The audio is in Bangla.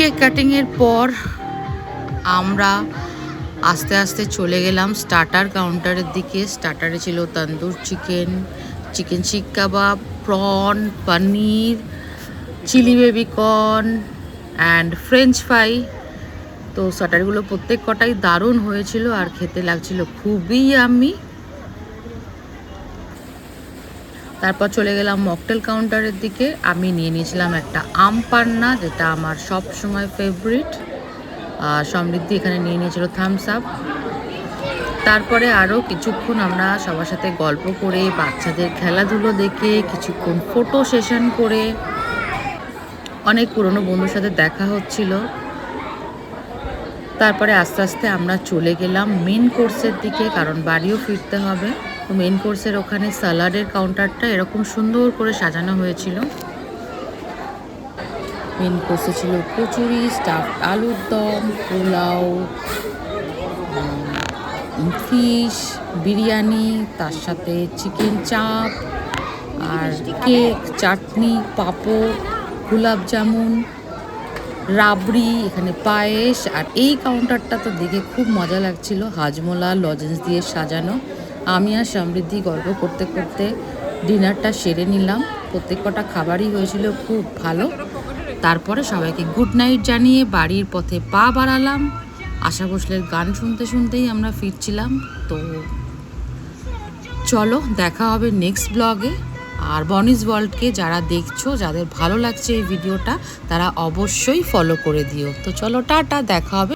কেক কাটিংয়ের পর আমরা আস্তে আস্তে চলে গেলাম স্টার্টার কাউন্টারের দিকে। স্টার্টারে ছিল তন্দুর chicken, chicken seekh kebab, prawn, paneer, chilli baby corn and french fry. তো স্টার্টারগুলো প্রত্যেক কটাই দারুণ হয়েছিল আর খেতে লাগছিল খুবই আমি। তারপর চলে গেলাম মকটেল কাউন্টারের দিকে। আমি নিয়ে নিয়েছিলাম একটা আম পান্না, যেটা আমার সব সময় ফেভারিট। সমৃদ্ধি এখানে নিয়ে নিয়েছিল থামস আপ। তারপরে আরও কিছুক্ষণ আমরা সবার সাথে গল্প করে, বাচ্চাদের খেলাধুলো দেখে, কিছুক্ষণ ফটো সেশন করে, অনেক পুরনো বন্ধুর সাথে দেখা হচ্ছিল। তারপরে আস্তে আস্তে আমরা চলে গেলাম মেন কোর্সের দিকে, কারণ বাড়িও ফিরতে হবে। তো মেন কোর্সের ওখানে স্যালাডের কাউন্টারটা এরকম সুন্দর করে সাজানো হয়েছিল। মেন কোর্সে ছিল কচুরি, স্টাফড আলুর দম, পোলাও, ফিশ, বিরিয়ানি, তার সাথে চিকেন চাপ আর কেক, চাটনি, পাঁপড়, গোলাপ জামুন, রাবড়ি, এখানে পায়েস। আর এই কাউন্টারটা তো দেখে খুব মজা লাগছিল, হাজমোলা লজেন্স দিয়ে সাজানো। আমি আর সমৃদ্ধি গল্প করতে করতে ডিনারটা সেরে নিলাম। প্রত্যেক কটা খাবারই হয়েছিল খুব ভালো। তারপরে সবাইকে গুড নাইট জানিয়ে বাড়ির পথে পা বাড়ালাম। আশা ভোসলের গান শুনতে শুনতেই আমরা ফিরছিলাম। তো চলো দেখা হবে নেক্সট ব্লগে। আর বনিস ওয়ার্ল্ডকে যারা দেখছো, যাদের ভালো লাগছে এই ভিডিওটা, তারা অবশ্যই ফলো করে দিও। তো চলো টাটা, দেখা হবে।